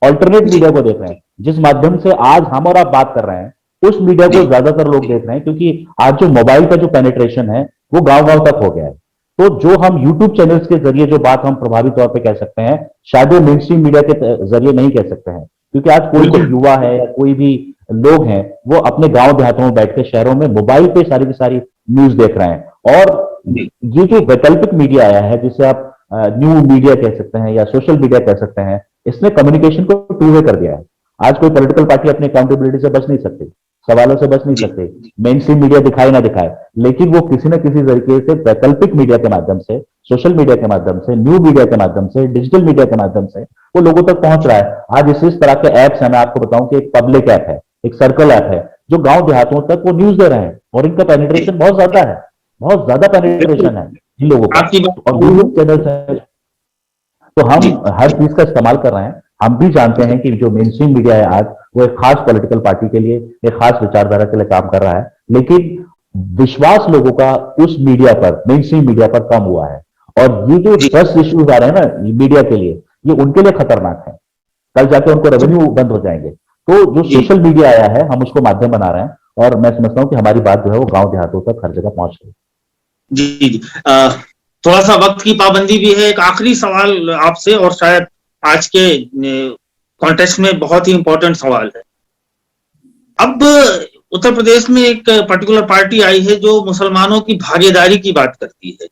ऑल्टरनेट मीडिया को देख रहे हैं, जिस माध्यम से आज हम और आप बात कर रहे हैं उस मीडिया को ज्यादातर लोग देख रहे हैं, क्योंकि आज जो मोबाइल का जो पेनिट्रेशन है वो गांव गांव तक हो गया है। तो जो हम यूट्यूब चैनल्स के जरिए जो बात हम प्रभावी तौर पे कह सकते हैं, शायद वो मेन स्ट्रीम मीडिया के जरिए नहीं कह सकते हैं, क्योंकि आज कोई भी युवा है या कोई भी लोग हैं वो अपने गांव देहातों में बैठ के शहरों में मोबाइल पे सारी की सारी न्यूज देख रहे हैं। और ये जो वैकल्पिक मीडिया आया है, जिसे आप न्यू मीडिया कह सकते हैं या सोशल मीडिया कह सकते हैं, इसने कम्युनिकेशन को टू वे कर दिया है। आज कोई पॉलिटिकल पार्टी अपनी अकाउंटेबिलिटी से बच नहीं सकती, सवालों से बच नहीं सकते, मेन स्ट्रीम मीडिया दिखाए ना दिखाए, लेकिन वो किसी न किसी तरीके से वैकल्पिक मीडिया के माध्यम से, सोशल मीडिया के माध्यम से, न्यू मीडिया के माध्यम से, डिजिटल मीडिया के माध्यम से वो लोगों तक पहुंच रहा है। आज इस तरह के ऐप्स है, मैं आपको बताऊं कि एक पब्लिक ऐप है, एक सर्कल ऐप है, जो गांव देहातों तक वो न्यूज दे रहे हैं, और इनका पेनिट्रेशन बहुत ज्यादा है, बहुत ज्यादा पेनिट्रेशन है इन लोगों का, और यूट्यूब चैनल है। तो हम हर चीज का इस्तेमाल कर रहे हैं। हम भी जानते हैं कि जो मेन स्ट्रीम मीडिया है आज, वो एक खास पॉलिटिकल पार्टी के लिए, एक खास विचारधारा के लिए काम कर रहा है, लेकिन विश्वास लोगों का उस मीडिया पर, मेन स्ट्रीम मीडिया पर कम हुआ है। और ये जो ट्रस्ट इश्यूज आ रहे हैं ना मीडिया के लिए, ये उनके लिए खतरनाक है, कल जाके उनको रेवेन्यू बंद हो जाएंगे। तो जो सोशल मीडिया आया है, हम उसको माध्यम बना रहे हैं, और मैं समझता हूं कि हमारी बात जो है वो गांव देहातों तक हर जगह पहुंच रही है। जी, थोड़ा सा वक्त की पाबंदी भी है, एक आखिरी सवाल आपसे, और शायद आज के कॉन्टेक्स्ट में बहुत ही इंपॉर्टेंट सवाल है। अब उत्तर प्रदेश में एक पर्टिकुलर पार्टी आई है जो मुसलमानों की भागीदारी की बात करती है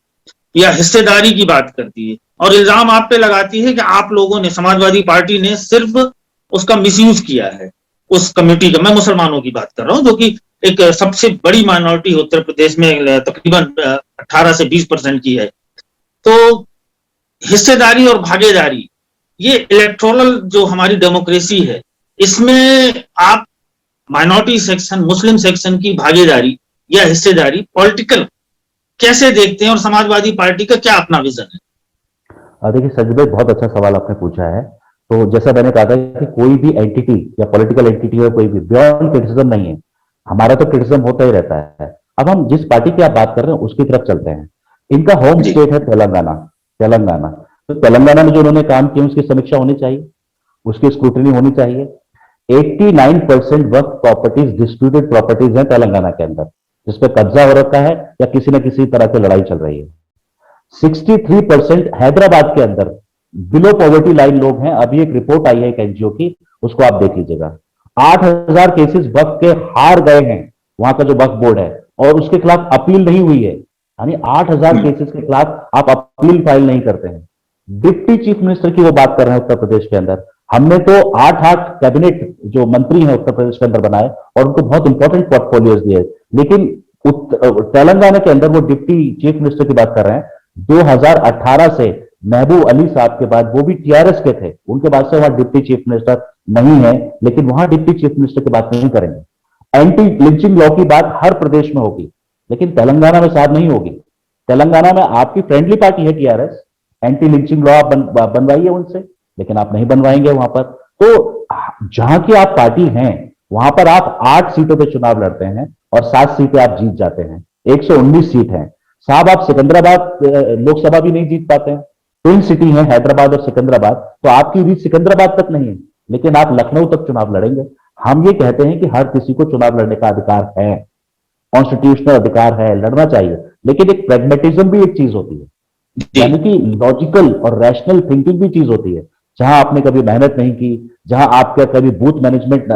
या हिस्सेदारी की बात करती है, और इल्जाम आप पे लगाती है कि आप लोगों ने, समाजवादी पार्टी ने सिर्फ उसका मिसयूज किया है, उस कम्युनिटी का। मैं मुसलमानों की बात कर रहा हूं, जो कि एक सबसे बड़ी माइनॉरिटी उत्तर प्रदेश में, तकरीबन 18 से 20% की है। तो हिस्सेदारी और भागीदारी, ये इलेक्टोरल जो हमारी डेमोक्रेसी है, इसमें आप माइनॉरिटी सेक्शन, मुस्लिम सेक्शन की भागीदारी या हिस्सेदारी पॉलिटिकल कैसे देखते हैं, और समाजवादी पार्टी का क्या अपना विजन है? देखिए संजय भाई, बहुत अच्छा सवाल आपने पूछा है। तो जैसा मैंने कहा था कि कोई भी एंटिटी या पॉलिटिकल एंटिटी है, कोई भी बियॉन्ड क्रिटिसिज्म नहीं है, हमारा तो क्रिटिसिज्म होता ही रहता है। अब हम जिस पार्टी की आप बात कर रहे हैं उसकी तरफ चलते हैं। इनका होम स्टेट है तेलंगाना। तो तेलंगाना में जो उन्होंने काम किया उसकी समीक्षा होनी चाहिए, उसकी स्क्रूटनी होनी चाहिए। 89% वक्त प्रॉपर्टीज डिस्प्यूटेड प्रॉपर्टीज हैं तेलंगाना के अंदर, जिसपे कब्जा हो रखा है या किसी न किसी तरह की लड़ाई चल रही है। 63% हैदराबाद के अंदर बिलो पॉवर्टी लाइन लोग हैं। अभी एक रिपोर्ट आई है एक एनजीओ की, उसको आप देख लीजिएगा। 8000 केसेस वक्फ के हार गए हैं वहां का जो वक्फ बोर्ड है, और उसके खिलाफ अपील नहीं हुई है। यानी 8000 केसेस के खिलाफ आप अपील फाइल नहीं करते हैं। डिप्टी चीफ मिनिस्टर की वो बात कर रहे हैं उत्तर प्रदेश के अंदर, हमने तो 8-8 कैबिनेट जो मंत्री हैं उत्तर प्रदेश के अंदर बनाए और उनको बहुत इंपॉर्टेंट पोर्टफोलियोज दिए, लेकिन तेलंगाना के अंदर वो डिप्टी चीफ मिनिस्टर की बात कर रहे हैं। 2018 से महबूब अली साहब के बाद, वो भी टीआरएस के थे, उनके बाद से वहां डिप्टी चीफ मिनिस्टर नहीं है, लेकिन वहां डिप्टी चीफ मिनिस्टर की बात नहीं करेंगे। एंटी लिंचिंग लॉ की बात हर प्रदेश में होगी, लेकिन तेलंगाना में साहब नहीं होगी। तेलंगाना में आपकी फ्रेंडली पार्टी है टीआरएस, एंटी लिंचिंग लॉ आप बनवाइए उनसे, लेकिन आप नहीं बनवाएंगे वहां पर। तो जहां की आप पार्टी हैं वहां पर आप 8 सीटों पे चुनाव लड़ते हैं और 7 सीटें आप जीत जाते हैं, 119 सीट है साहब। आप सिकंदराबाद लोकसभा भी नहीं जीत पाते हैं, ट्विन सिटी है हैदराबाद और सिकंदराबाद, तो आपकी रीच सिकंदराबाद तक नहीं है, लेकिन आप लखनऊ तक चुनाव लड़ेंगे। हम ये कहते हैं कि हर किसी को चुनाव लड़ने का अधिकार है, कॉन्स्टिट्यूशनल अधिकार है, लड़ना चाहिए, लेकिन एक प्रेगमेटिज्म भी एक चीज होती है, यानी कि लॉजिकल और रैशनल थिंकिंग भी चीज होती है। जहां आपने कभी मेहनत नहीं की, जहां आपका कभी बूथ मैनेजमेंट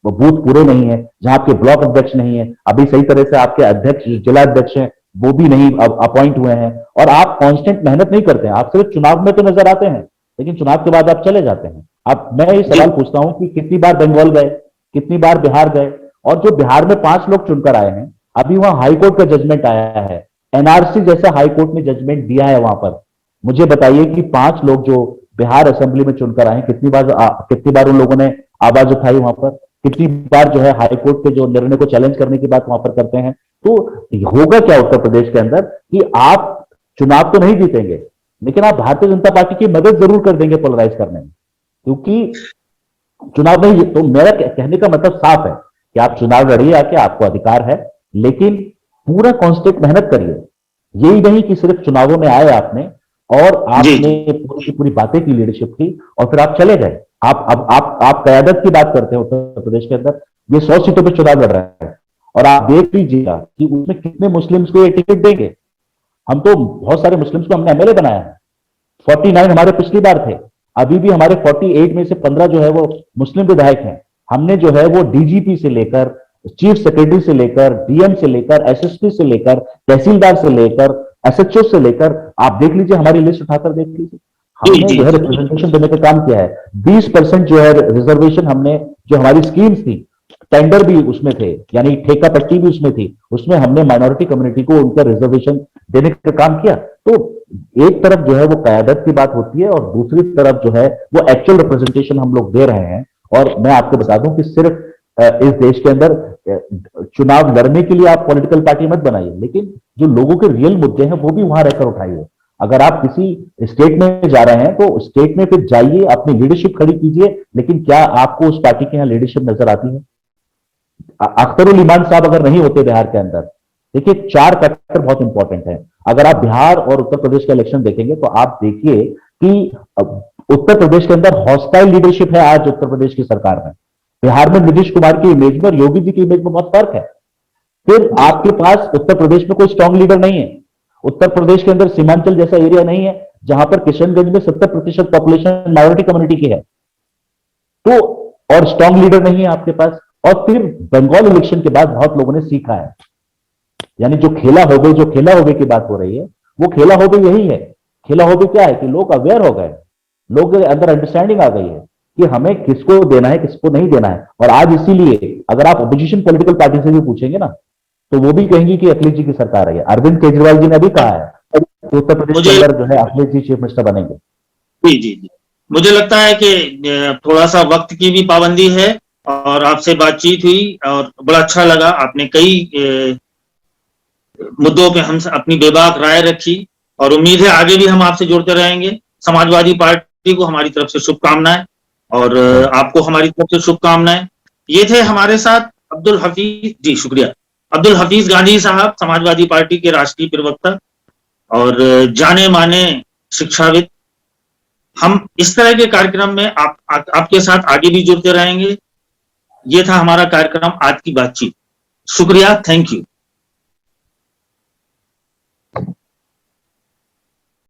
बूथ पूरे नहीं है, जहां आपके ब्लॉक अध्यक्ष नहीं है, अभी सही तरह से आपके अध्यक्ष जिला अध्यक्ष हैं वो भी नहीं अपॉइंट हुए हैं, और आप कांस्टेंट मेहनत नहीं करते हैं, आप सिर्फ चुनाव में तो नजर आते हैं, लेकिन चुनाव के बाद आप चले जाते हैं। अब मैं ये सवाल पूछता हूं कि कितनी बार बंगाल गए, कितनी बार बिहार गए, और जो बिहार में 5 लोग चुनकर आए हैं, अभी वहां हाईकोर्ट का जजमेंट आया है, एनआरसी जैसा हाईकोर्ट ने जजमेंट दिया है वहां पर। मुझे बताइए कि 5 लोग जो बिहार असेंबली में चुनकर आए, कितनी बार उन लोगों ने आवाज उठाई वहां पर, कितनी बार जो है हाईकोर्ट के जो निर्णय को चैलेंज करने की बात वहां पर करते हैं। तो होगा क्या उत्तर प्रदेश के अंदर कि आप चुनाव तो नहीं जीतेंगे, लेकिन आप भारतीय जनता पार्टी की मदद जरूर कर देंगे पोलराइज करने में, क्योंकि चुनाव नहीं। तो मेरा कहने का मतलब साफ है कि आप चुनाव लड़िए आके, आपको अधिकार है, लेकिन पूरा कॉन्स्टेंट मेहनत करिए। यही नहीं कि सिर्फ चुनावों में आए आपने और आपने पूरी की पूरी बातें की, लीडरशिप की, और फिर आप चले गए। आप कयादत की बात करते हैं उत्तर प्रदेश के अंदर, ये 100 सीटों पर चुनाव लड़ रहे हैं, और आप देख लीजिएगा कि उसमें कितने मुस्लिम्स को ये टिकट देंगे। हम तो बहुत सारे मुस्लिम्स को हमने एमएलए बनाया है, 49 हमारे पिछली बार थे, अभी भी हमारे 48 में से 15 जो है वो मुस्लिम विधायक हैं। हमने जो है वो डीजीपी से लेकर, चीफ सेक्रेटरी से लेकर, डीएम से लेकर, एसएसपी से लेकर, तहसीलदार से लेकर, एसएचओ से लेकर, आप देख लीजिए, हमारी लिस्ट उठाकर देख लीजिए, हमने जो है रिप्रेजेंटेशन देने का काम किया है। 20% जो है रिजर्वेशन हमने, जो हमारी स्कीम्स थी, टेंडर भी उसमें थे, यानी ठेका पट्टी भी उसमें थी, उसमें हमने माइनॉरिटी कम्युनिटी को उनका रिजर्वेशन देने का काम किया। तो एक तरफ जो है वो कयादत की बात होती है, और दूसरी तरफ जो है वो एक्चुअल रिप्रेजेंटेशन हम लोग दे रहे हैं। और मैं आपको बता दूं कि सिर्फ इस देश के अंदर चुनाव लड़ने के लिए आप पॉलिटिकल पार्टी मत बनाइए, लेकिन जो लोगों के रियल मुद्दे हैं वो भी वहां रहकर उठाइए। अगर आप किसी स्टेट में जा रहे हैं तो स्टेट में फिर जाइए, अपनी लीडरशिप खड़ी कीजिए, लेकिन क्या आपको उस पार्टी के यहां लीडरशिप नजर आती है? अख्तरुल इमान साहब अगर नहीं होते बिहार के अंदर, देखिए 4 फैक्टर बहुत इंपॉर्टेंट है। अगर आप बिहार और उत्तर प्रदेश का इलेक्शन देखेंगे तो आप देखिए कि उत्तर प्रदेश के अंदर हॉस्टाइल लीडरशिप है आज उत्तर प्रदेश की सरकार में। बिहार में नीतीश कुमार की इमेज में और योगी जी की इमेज में बहुत फर्क है। फिर आपके पास उत्तर प्रदेश में कोई स्ट्रांग लीडर नहीं है। उत्तर प्रदेश के अंदर सीमांचल जैसा एरिया नहीं है जहां पर किशनगंज में 70% पॉपुलेशन माइनॉरिटी कम्युनिटी की है, तो और स्ट्रांग लीडर नहीं है आपके पास। और फिर बंगाल इलेक्शन के बाद बहुत लोगों ने सीखा है, यानी जो खेला हो गए की बात हो रही है, वो खेला हो गए यही है। खेला हो गए क्या है कि लोग अवेयर हो गए, लोग के अंदर अंडरस्टैंडिंग आ गई है कि हमें किसको देना है, किसको नहीं देना है। और आज इसीलिए अगर आप अपोजिशन पॉलिटिकल पार्टी से भी पूछेंगे ना, तो वो भी कहेंगे कि अखिलेश जी की सरकार है। अरविंद केजरीवाल जी ने भी कहा है कि उत्तर प्रदेश के अंदर जो है अखिलेश जी चीफ मिनिस्टर बनेंगे। जी, मुझे लगता है कि थोड़ा सा वक्त की भी पाबंदी है, और आपसे बातचीत हुई और बड़ा अच्छा लगा। आपने कई मुद्दों पे हम अपनी बेबाक राय रखी, और उम्मीद है आगे भी हम आपसे जुड़ते रहेंगे। समाजवादी पार्टी को हमारी तरफ से शुभकामनाएं, और आपको हमारी तरफ से शुभकामनाएं। ये थे हमारे साथ अब्दुल हफीज जी, शुक्रिया, अब्दुल हफीज गांधी साहब, समाजवादी पार्टी के राष्ट्रीय प्रवक्ता और जाने माने शिक्षाविद। हम इस तरह के कार्यक्रम में आपके साथ आगे भी जुड़ते रहेंगे। ये था हमारा कार्यक्रम आज की बातचीत। शुक्रिया, थैंक यू।